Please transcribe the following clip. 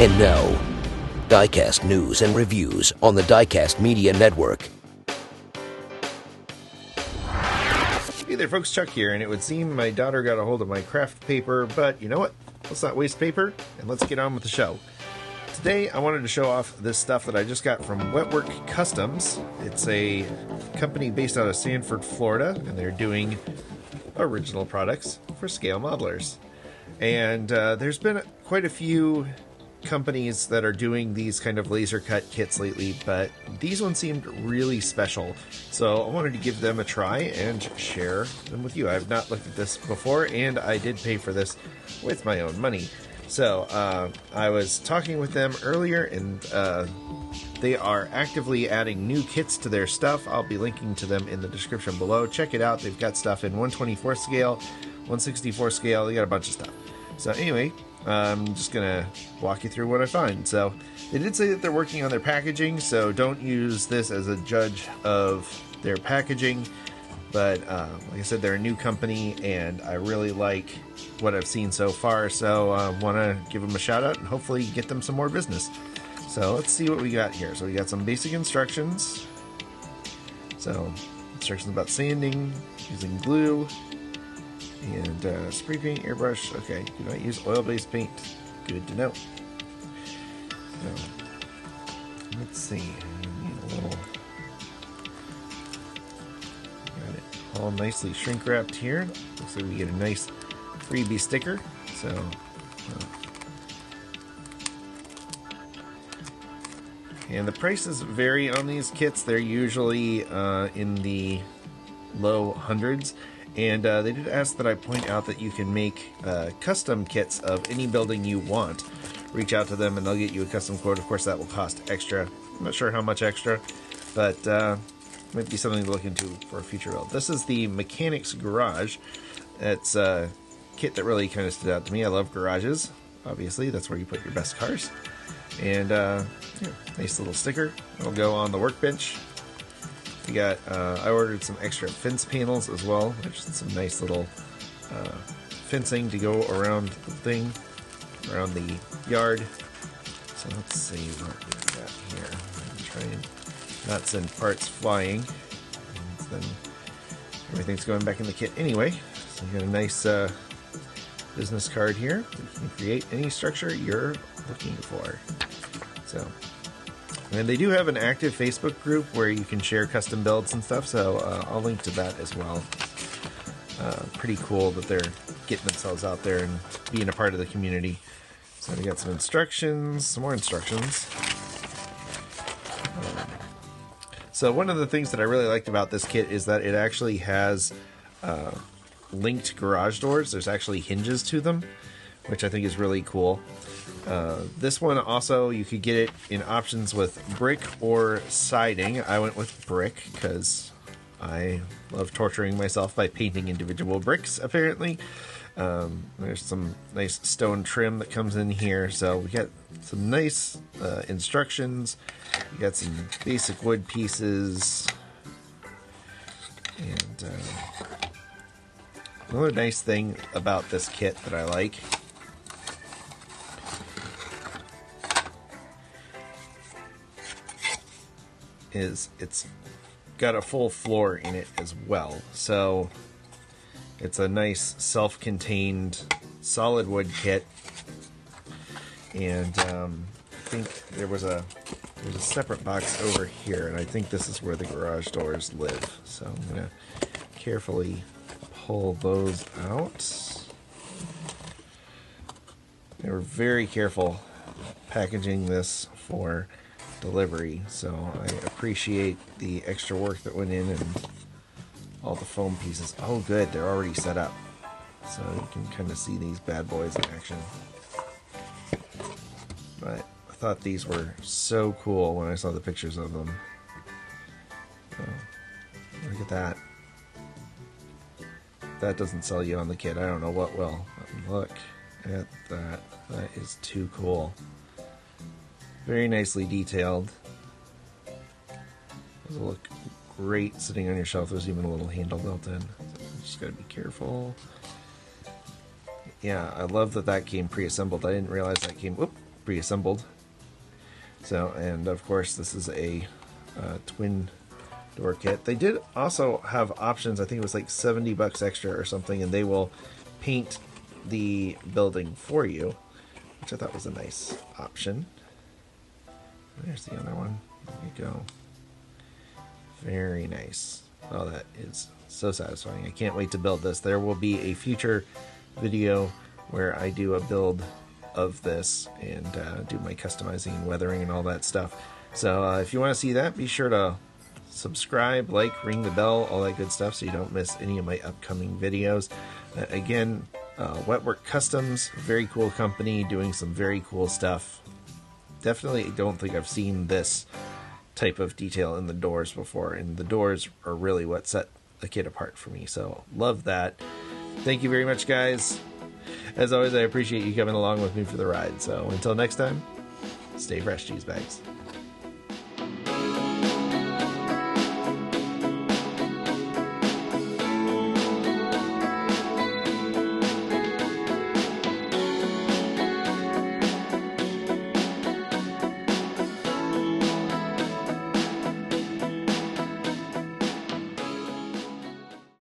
And now, Diecast news and reviews on the Diecast Media Network. Hey there folks, Chuck here, and it would seem my daughter got a hold of my craft paper, but you know what? Let's not waste paper, and let's get on with the show. Today, I wanted to show off this stuff that I just got from Wetwork Kustoms. It's a company based out of Sanford, Florida, and they're doing original products for scale modelers. And there's been quite a few companies that are doing these kind of laser cut kits lately, but these ones seemed really special, so I wanted to give them a try and share them with you. I've not looked at this before, and I did pay for this with my own money. So I was talking with them earlier, and they are actively adding new kits to their stuff. I'll be linking to them in the description below. Check it out. They've got stuff in 124 scale, 164 scale. They got a bunch of stuff. So anyway, I'm just going to walk you through what I find. So they did say that they're working on their packaging, so don't use this as a judge of their packaging. But like I said, they're a new company, and I really like what I've seen so far. So I want to give them a shout out and hopefully get them some more business. So let's see what we got here. So we got some basic instructions. So instructions about sanding, using glue, and spray paint, airbrush. Okay, do not use oil-based paint. Good to know. So, let's see. I need a little. Got it all nicely shrink wrapped here. Looks like we get a nice freebie sticker. So, and the prices vary on these kits. They're usually in the low hundreds. And they did ask that I point out that you can make custom kits of any building you want. Reach out to them and they'll get you a custom quote. Of course, that will cost extra. I'm not sure how much extra, but might be something to look into for a future build. This is the Mechanic's Garage. It's a kit that really kind of stood out to me. I love garages. Obviously, that's where you put your best cars. And yeah, nice little sticker. It'll go on the workbench. We got, I ordered some extra fence panels as well. There's some nice little fencing to go around the thing, around the yard. So let's see what we got here. I'm trying to not send parts flying. And then everything's going back in the kit anyway. So we got a nice business card here. You can create any structure you're looking for. So. And they do have an active Facebook group where you can share custom builds and stuff, so I'll link to that as well. Pretty cool that they're getting themselves out there and being a part of the community. So we got some instructions, some more instructions. So one of the things that I really liked about this kit is that it actually has linked garage doors. There's actually hinges to them, which I think is really cool. This one also, you could get it in options with brick or siding. I went with brick because I love torturing myself by painting individual bricks, apparently. There's some nice stone trim that comes in here. So we got some nice instructions. We got some basic wood pieces. And another nice thing about this kit that I like is it's got a full floor in it as well. So it's a nice self-contained solid wood kit. And I think there's a separate box over here, and I think this is where the garage doors live. So I'm gonna carefully pull those out. They were very careful packaging this for delivery, so I appreciate the extra work that went in and all the foam pieces. Oh good, they're already set up, so you can kind of see these bad boys in action. But I thought these were so cool when I saw the pictures of them. Oh, look at that. If that doesn't sell you on the kit, I don't know what will. Look at that. That is too cool. Very nicely detailed. Those will look great sitting on your shelf. There's even a little handle built in. So just gotta be careful. Yeah, I love that that came pre-assembled. I didn't realize that came. Whoop, pre-assembled. So, and of course this is a twin door kit. They did also have options. I think it was like $70 extra or something, and they will paint the building for you, which I thought was a nice option. There's the other one. There you go. Very nice. Oh, that is so satisfying. I can't wait to build this. There will be a future video where I do a build of this and do my customizing and weathering and all that stuff. So if you want to see that, be sure to subscribe, like, ring the bell, all that good stuff, so you don't miss any of my upcoming videos. Again, Wetwork Kustoms, very cool company, doing some very cool stuff. Definitely don't think I've seen this type of detail in the doors before, and the doors are really what set the kit apart for me, so love that. Thank you very much, guys. As always, I appreciate you coming along with me for the ride, so until next time, stay fresh, cheese bags.